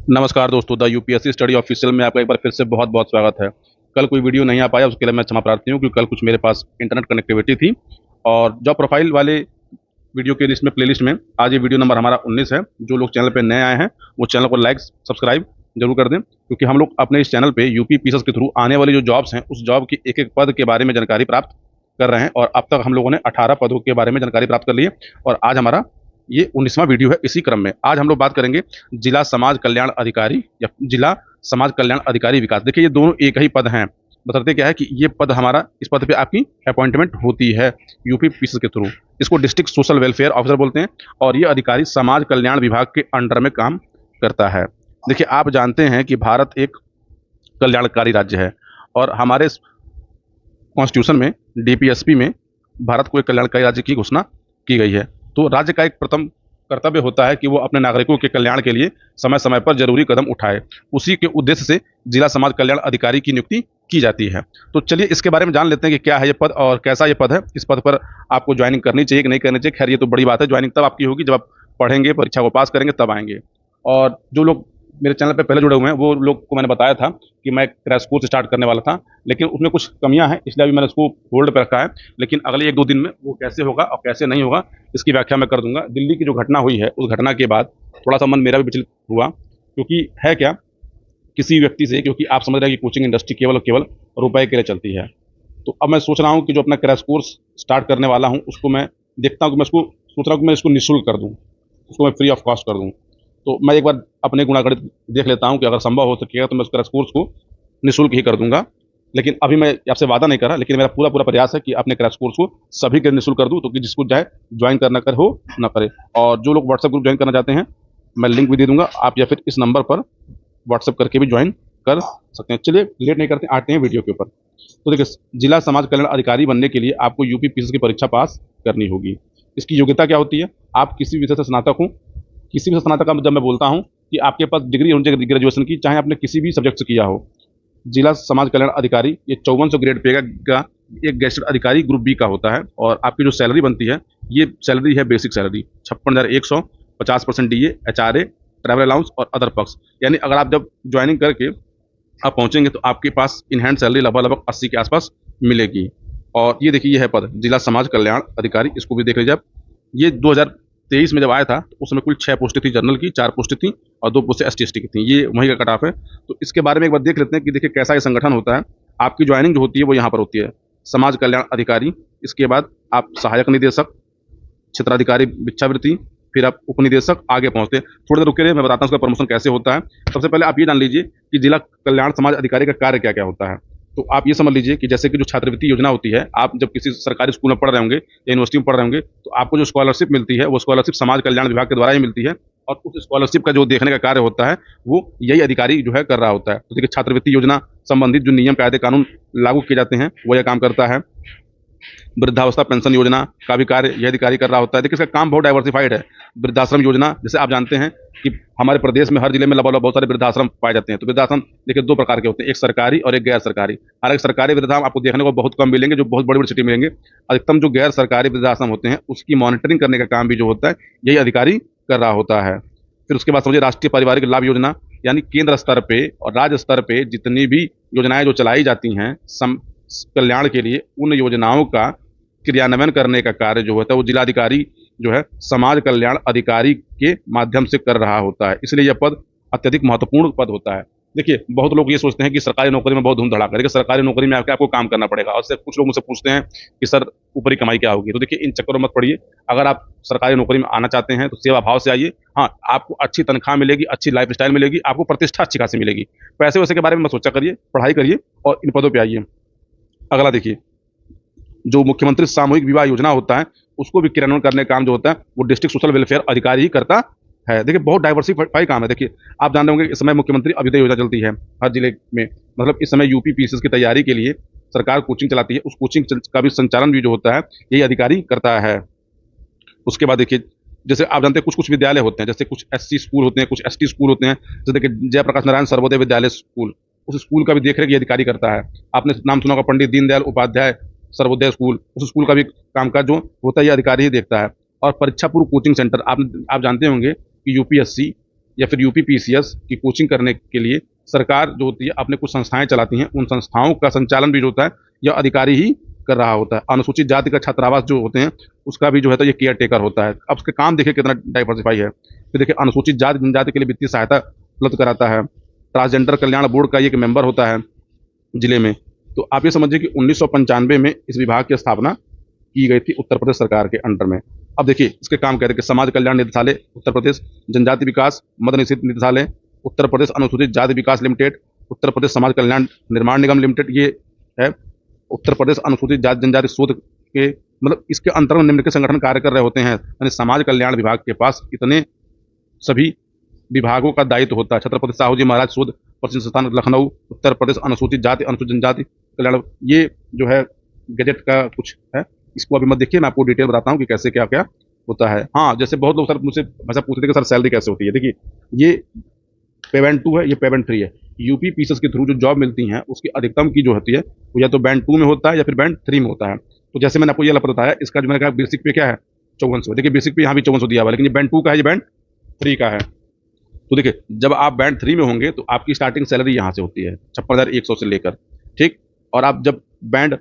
नमस्कार दोस्तों, the UPSC study official में आपका एक बार फिर से बहुत बहुत स्वागत है। कल कोई वीडियो नहीं आ पाया, उसके लिए मैं क्षमा प्रार्थी हूँ, क्योंकि कल कुछ मेरे पास इंटरनेट कनेक्टिविटी थी। और जॉब प्रोफाइल वाले वीडियो के लिस्ट में प्लेलिस्ट में आज ये वीडियो नंबर हमारा 19 है। जो लोग चैनल पे नए आए हैं वो चैनल को लाइक सब्सक्राइब जरूर कर दें, क्योंकि हम लोग अपने इस चैनल पे यूपी पीएसएस के थ्रू आने वाली जो जॉब्स हैं उस जॉब की एक एक पद के बारे में जानकारी प्राप्त कर रहे हैं। और अब तक हम लोगों ने 18 पदों के बारे में जानकारी प्राप्त कर ली है, और आज हमारा ये 19वां वीडियो है। इसी क्रम में आज हम लोग बात करेंगे जिला समाज कल्याण अधिकारी या जिला समाज कल्याण अधिकारी विकास। देखिए, ये दोनों एक ही पद हैं। बताते क्या है कि ये पद हमारा, इस पद पे आपकी अपॉइंटमेंट होती है यूपी पीएसएस के थ्रू। इसको डिस्ट्रिक्ट सोशल वेलफेयर ऑफिसर बोलते हैं, और ये अधिकारी समाज कल्याण विभाग के अंडर में काम करता है। देखिए, आप जानते हैं कि भारत एक कल्याणकारी राज्य है, और हमारे कॉन्स्टिट्यूशन में डीपीएसपी में भारत को एक कल्याणकारी राज्य की घोषणा की गई है। तो राज्य का एक प्रथम कर्तव्य होता है कि वो अपने नागरिकों के कल्याण के लिए समय समय पर जरूरी कदम उठाए। उसी के उद्देश्य से जिला समाज कल्याण अधिकारी की नियुक्ति की जाती है। तो चलिए इसके बारे में जान लेते हैं कि क्या है ये पद और कैसा ये पद है। इस पद पर आपको ज्वाइनिंग करनी चाहिए कि नहीं करनी चाहिए। खैर, ये तो बड़ी बात है, ज्वाइनिंग तब आपकी होगी जब आप पढ़ेंगे, परीक्षा को पास करेंगे, तब आएंगे। और जो लोग मेरे चैनल पे पहले जुड़े हुए हैं वो लोग को मैंने बताया था कि मैं क्रैश कोर्स स्टार्ट करने वाला था, लेकिन उसमें कुछ कमियां हैं, इसलिए अभी मैंने उसको होल्ड पे रखा है। लेकिन अगले 1-2 दिन में वो कैसे होगा और कैसे नहीं होगा, इसकी व्याख्या मैं कर दूंगा। दिल्ली की जो घटना हुई है, उस घटना के बाद थोड़ा सा मन मेरा भी विचलित हुआ, क्योंकि है क्या, किसी व्यक्ति से, क्योंकि आप समझ रहे हैं कि कोचिंग इंडस्ट्री केवल और केवल रुपए के लिए चलती है। तो अब मैं सोच रहा हूँ कि जो अपना क्रैश कोर्स स्टार्ट करने वाला हूँ उसको मैं देखता हूँ कि मैं उसको सोच रहा हूँ कि मैं इसको निःशुल्क कर दूँ, उसको मैं फ्री ऑफ कॉस्ट कर दूँ। तो मैं एक बार अपने गुणागणित देख लेता हूँ कि अगर संभव हो सकेगा तो मैं उस क्रैश कोर्स को निःशुल्क ही कर दूंगा। लेकिन अभी मैं आपसे वादा नहीं कर रहा, लेकिन मेरा पूरा पूरा प्रयास है कि अपने क्रैश कोर्स को सभी के निःशुल्क कर दूँ, तो कि जिसको चाहे ज्वाइन करना कर हो ना करे। और जो लोग व्हाट्सएप ग्रुप ज्वाइन करना चाहते हैं, मैं लिंक भी दे दूंगा, आप या फिर इस नंबर पर व्हाट्सएप करके भी ज्वाइन कर सकते हैं। चलिए लेट नहीं करते, आते हैं वीडियो के ऊपर। तो देखिए, जिला समाज कल्याण अधिकारी बनने के लिए आपको यूपी पीएसएस की परीक्षा पास करनी होगी। इसकी योग्यता क्या होती है? आप किसी विषय से स्नातक हो। किसी भी स्नातक का जब मैं बोलता हूँ कि आपके पास डिग्री होनी चाहिए ग्रेजुएशन की, चाहे आपने किसी भी सब्जेक्ट से किया हो। जिला समाज कल्याण अधिकारी ये 5400 ग्रेड पे का एक गेस्टेड अधिकारी ग्रुप बी का होता है। और आपकी जो सैलरी बनती है, ये सैलरी है basic salary 56,100, 50% DA, HRA, travel allowance और अदर पक्ष। यानी अगर आप जब ज्वाइनिंग करके आप पहुंचेंगे तो आपके पास इन हैंड सैलरी लगभग लगभग 80 के आसपास मिलेगी। और ये देखिए, ये है पद जिला समाज कल्याण अधिकारी, इसको भी देख लीजिए आप। ये 2023 में जब आया था तो उस समय कुल 6 पोस्टें थी जनरल की, 4 पोस्टें थी और 2 पोस्टें एसटी/एसटी की थी। ये वहीं का कट ऑफ है। तो इसके बारे में एक बार देख लेते हैं कि देखिए कैसा ये संगठन होता है। आपकी ज्वाइनिंग जो होती है वो यहाँ पर होती है, समाज कल्याण अधिकारी। इसके बाद आप सहायक निदेशक, क्षेत्राधिकारी भिक्षावृत्ति, फिर आप उपनिदेशक, आगे पहुंचते हैं। थोड़ी देर रुके रहिए, मैं बताता हूँ उसका प्रमोशन कैसे होता है। सबसे पहले आप ये जान लीजिए कि जिला कल्याण समाज अधिकारी का कार्य क्या क्या होता है। तो आप ये समझ लीजिए कि जैसे कि जो छात्रवृत्ति योजना होती है, आप जब किसी सरकारी स्कूल में पढ़ रहे होंगे या यूनिवर्सिटी में पढ़ रहे होंगे, तो आपको जो स्कॉलरशिप मिलती है वो स्कॉलरशिप समाज कल्याण विभाग के द्वारा ही मिलती है। और उस स्कॉलरशिप का जो देखने का कार्य होता है वो यही अधिकारी जो है कर रहा होता है। तो देखिए, छात्रवृत्ति योजना संबंधित जो नियम कायदे कानून लागू किए जाते हैं वो यह काम करता है। वृद्धावस्था पेंशन योजना का भी कार्य यह अधिकारी कर रहा होता है। देखिए, इसका काम बहुत डाइवर्सिफाइड है। वृद्धाश्रम योजना, जैसे आप जानते हैं कि हमारे प्रदेश में हर जिले में लगभग बहुत सारे वृद्धाश्रम पाए जाते हैं। तो वृद्धाश्रम देखिए 2 प्रकार के होते हैं, एक सरकारी और एक गैर सरकारी। हालांकि सरकारी वृद्धाश्रम आपको देखने को बहुत कम मिलेंगे, जो बहुत बड़ी बड़ी सिटी मिलेंगे। अधिकतम जो गैर सरकारी वृद्धाश्रम होते हैं उसकी मॉनिटरिंग करने का काम भी जो होता है यही अधिकारी कर रहा होता है। फिर उसके बाद समझिए राष्ट्रीय पारिवारिक लाभ योजना, यानी केंद्र स्तर पे और राज्य स्तर पे जितनी भी योजनाएं जो चलाई जाती हैं कल्याण के लिए, उन योजनाओं का क्रियान्वयन करने का कार्य जो होता है वो जिलाधिकारी जो है समाज कल्याण अधिकारी के माध्यम से कर रहा होता है। इसलिए यह पद अत्यधिक महत्वपूर्ण पद होता है। देखिए, बहुत लोग ये सोचते हैं कि सरकारी नौकरी में बहुत धूम धड़ाका है। देखिए, सरकारी नौकरी में आपको काम करना पड़ेगा, और से कुछ लोग मुझसे पूछते हैं कि सर ऊपरी कमाई क्या होगी। तो देखिए, इन चक्करों में मत पड़िए। अगर आप सरकारी नौकरी में आना चाहते हैं तो सेवा भाव से आइए। हाँ, आपको अच्छी तनख्वाह मिलेगी, अच्छी लाइफ स्टाइल मिलेगी, आपको प्रतिष्ठा अच्छी खासी मिलेगी। पैसे वैसे के बारे में मत सोचा करिए, पढ़ाई करिए और इन पदों पर आइए। अगला देखिए, जो मुख्यमंत्री सामूहिक विवाह योजना होता है उसको भी क्रियान्वयन करने का काम जो होता है वो डिस्ट्रिक्ट सोशल वेलफेयर अधिकारी ही करता है। देखिए, बहुत डाइवर्सिफाई काम है। देखिए, आप जानते होंगे इस समय मुख्यमंत्री अभ्युदय योजना चलती है हर जिले में। मतलब इस समय यूपी पीएसएस की तैयारी के लिए सरकार कोचिंग चलाती है, उस कोचिंग का भी संचालन भी जो होता है यही अधिकारी करता है। उसके बाद देखिए, जैसे आप जानते हैं कुछ कुछ विद्यालय होते हैं, जैसे कुछ एससी स्कूल होते हैं, कुछ एसटी स्कूल होते हैं। जैसे देखिए, जयप्रकाश नारायण सर्वोदय विद्यालय स्कूल, उस स्कूल का भी देखरेख ये अधिकारी करता है। आपने नाम सुना होगा पंडित दीनदयाल उपाध्याय सर्वोदय स्कूल, उस स्कूल का भी कामकाज जो होता है ये अधिकारी ही देखता है। और परीक्षा पूर्व कोचिंग सेंटर, आप जानते होंगे कि यूपीएससी या फिर यूपीपीसीएस की कोचिंग करने के लिए सरकार जो होती है अपने कुछ संस्थाएं चलाती हैं। उन संस्थाओं का संचालन भी जो होता है यह अधिकारी ही कर रहा होता है। अनुसूचित जाति का छात्रावास जो होते हैं उसका भी जो है तो ये केयर टेकर होता है। अब उसके काम देखिए कितना डाइवर्सिफाई है। फिर देखिए अनुसूचित जाति जनजाति के लिए वित्तीय सहायता उपलब्ध कराता है। ट्रांसजेंडर कल्याण बोर्ड का ये एक मेंबर होता है जिले में। तो आप ये समझिए कि 1995 में इस विभाग की स्थापना की गई थी उत्तर प्रदेश सरकार के अंडर में। अब देखिए इसके काम क्या है कि समाज कल्याण निदेशालय उत्तर प्रदेश, जनजाति विकास मद निषेध निदेशालय उत्तर प्रदेश, अनुसूचित जाति विकास लिमिटेड उत्तर प्रदेश, समाज कल्याण निर्माण निगम लिमिटेड ये है उत्तर प्रदेश, अनुसूचित जाति जनजाति शोध के मतलब इसके अंतर्गत निम्नलिखित संगठन कार्य कर रहे होते हैं। यानी समाज कल्याण विभाग के पास इतने सभी विभागों का दायित्व होता है। छत्रपति साहू जी महाराज शोध प्रशिक्षण संस्थान लखनऊ, उत्तर प्रदेश, अनुसूचित जाति अनुसूचित जनजाति कल्याण, ये जो है गजट का कुछ है। इसको अभी मत देखिए, मैं आपको डिटेल बताता हूँ कि कैसे क्या क्या होता है। हाँ, जैसे बहुत लोग सर मुझसे भाषा पूछते थे कि सर सैलरी कैसे होती है। देखिए ये पे बैंड 2 है, ये पे बैंड 3 है। यूपी पीसेस के थ्रू जो जॉब मिलती हैं उसकी अधिकतम की जो होती है वो या तो बैंड 2 में होता है या फिर बैंड 3 में होता है। तो जैसे मैंने आपको ये बताया, इसका जो मैंने कहा बेसिक पे क्या है 5400। देखिए बेसिक पे यहाँ भी 5400 दिया हुआ है, लेकिन ये बैंड 2 का है, ये बैंड 3 का है। तो देखिए जब आप बैंड 3 में होंगे तो आपकी स्टार्टिंग सैलरी यहाँ से होती है 56,100 से लेकर, ठीक। और आप जब बैंड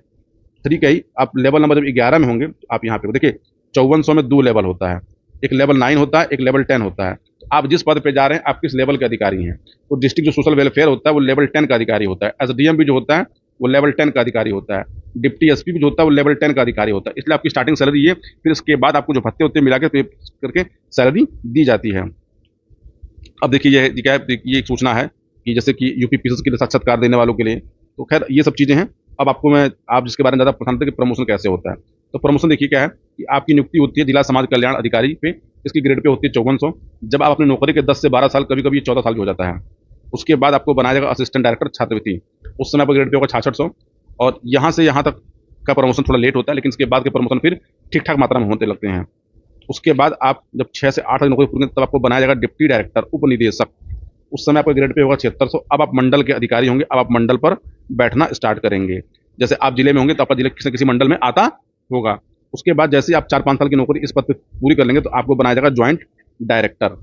3 का ही आप लेवल नंबर जब 11 में होंगे तो आप यहाँ पे देखिए 5400 में 2 लेवल होता है, एक लेवल 9 होता है, एक लेवल 10 होता है। तो आप जिस पद पे जा रहे हैं आप किस लेवल के अधिकारी हैं। तो डिस्ट्रिक्ट जो सोशल वेलफेयर होता है वो लेवल 10 का अधिकारी होता है। एसडीएम भी जो होता है वो लेवल 10 का अधिकारी होता है। डिप्टी एसपी भी जो होता है वो लेवल 10 का अधिकारी होता है। इसलिए आपकी स्टार्टिंग सैलरी ये, फिर इसके बाद आपको जो भत्ते होते हैं मिला के करके सैलरी दी जाती है। अब देखिए ये क्या है, ये एक सूचना है कि जैसे कि यूपी पीसेस के लिए साक्षात्कार देने वालों के लिए, तो खैर ये सब चीज़ें हैं। अब आपको मैं आप जिसके बारे में ज़्यादा पसंद है कि प्रमोशन कैसे होता है, तो प्रमोशन देखिए क्या है कि आपकी नियुक्ति होती है जिला समाज कल्याण अधिकारी पे, इसकी ग्रेड पे होती है 5400। जब आप अपनी नौकरी के 10 से 12 साल, कभी कभी 14 साल भी हो जाता है, उसके बाद आपको बनाया जाएगा असिस्टेंट डायरेक्टर छात्रवृत्ति। उस समय आपका ग्रेड पे होगा 6600। और यहाँ से यहाँ तक का प्रमोशन थोड़ा लेट होता है, लेकिन इसके बाद के प्रमोशन फिर ठीक ठाक मात्रा में होते लगते हैं। उसके बाद आप जब 6 से 8 नौकरी पूरी तब आपको बनाया जाएगा डिप्टी डायरेक्टर उप निदेशक। उस समय आपका ग्रेड पे होगा 7600। अब आप मंडल के अधिकारी होंगे, अब आप मंडल पर बैठना स्टार्ट करेंगे। जैसे आप जिले में होंगे तो आपका जिले किसी न किसी मंडल में आता होगा। उसके बाद जैसे ही आप 4-5 साल की नौकरी इस पद पे पूरी कर लेंगे तो आपको बनाया जाएगा ज्वाइंट डायरेक्टर,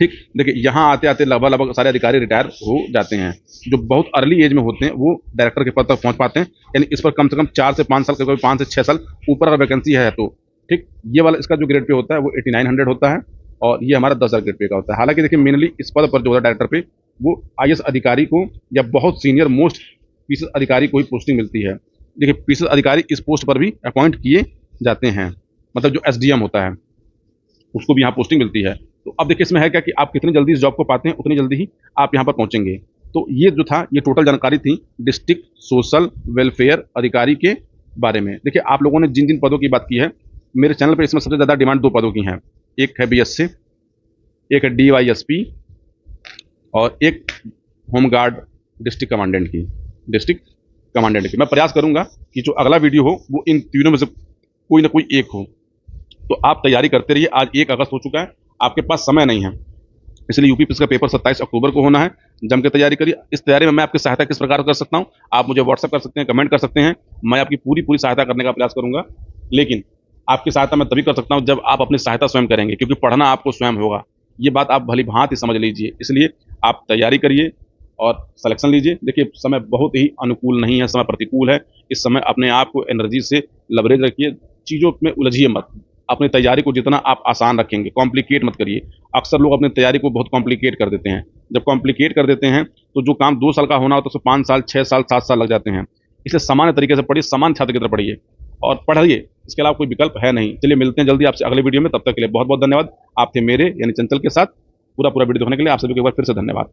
ठीक। देखिए यहाँ आते आते लगभग सारे अधिकारी रिटायर हो जाते हैं। जो बहुत अर्ली एज में होते हैं वो डायरेक्टर के पद तक पहुंच पाते हैं। यानी इस पर कम से कम 4 से 5 साल, कभी 5 से 6 साल ऊपर अगर वैकेंसी है तो, ठीक। ये वाला इसका जो ग्रेड पे होता है वो 8900 होता है और ये हमारा 10,000 ग्रेड पे का होता है। हालांकि देखिए मेनली इस पद पर जो होता है डायरेक्टर पे, वो आईएएस अधिकारी को या बहुत सीनियर मोस्ट पीसीएस अधिकारी को ही पोस्टिंग मिलती है। देखिए पीसीएस अधिकारी इस पोस्ट पर भी अपॉइंट किए जाते हैं, मतलब जो एसडीएम होता है उसको भी यहाँ पोस्टिंग मिलती है। तो अब देखिए इसमें है क्या कि आप कितनी जल्दी इस जॉब को पाते हैं उतनी जल्दी ही आप यहाँ पर पहुँचेंगे। तो ये जो था ये टोटल जानकारी थी डिस्ट्रिक्ट सोशल वेलफेयर अधिकारी के बारे में। देखिए आप लोगों ने जिन जिन पदों की बात की है, मेरे चैनल पर इसमें सबसे ज़्यादा डिमांड 2 पदों की है। एक है बीएससी, एक है डीवाईएसपी और एक होमगार्ड डिस्ट्रिक्ट कमांडेंट की। मैं प्रयास करूंगा कि जो अगला वीडियो हो वो इन तीनों में से कोई ना कोई एक हो। तो आप तैयारी करते रहिए। आज 1 अगस्त हो चुका है, आपके पास समय नहीं है, इसलिए यूपी पीएस का पेपर 27 अक्टूबर को होना है। जम के तैयारी करिए। इस तैयारी में मैं आपकी सहायता किस प्रकार कर सकता हूं, आप मुझे व्हाट्सअप कर सकते हैं, कमेंट कर सकते हैं। मैं आपकी पूरी सहायता करने का प्रयास करूंगा। लेकिन आपकी सहायता मैं तभी कर सकता हूं जब आप अपनी सहायता स्वयं करेंगे, क्योंकि पढ़ना आपको स्वयं होगा। ये बात आप भली भांति समझ लीजिए। इसलिए आप तैयारी करिए और सिलेक्शन लीजिए। देखिए समय बहुत ही अनुकूल नहीं है, समय प्रतिकूल है। इस समय अपने आप को एनर्जी से लवरेज रखिए, चीज़ों में उलझिए मत। अपनी तैयारी को जितना आप आसान रखेंगे, कॉम्प्लिकेट मत करिए। अक्सर लोग अपनी तैयारी को बहुत कॉम्प्लिकेट कर देते हैं। जब कॉम्प्लिकेट कर देते हैं तो जो काम 2 साल का होना हो तो उसमें 5 साल, 6 साल, 7 साल लग जाते हैं। इसलिए सामान्य तरीके से पढ़िए, समान छात्र की तरह पढ़िए और पढ़िए। इसके अलावा कोई विकल्प है नहीं। चलिए मिलते हैं जल्दी आपसे अगले वीडियो में। तब तक के लिए बहुत बहुत धन्यवाद। आप थे मेरे यानी चंचल के साथ। पूरा वीडियो देखने के लिए आप सभी को एक बार फिर से धन्यवाद।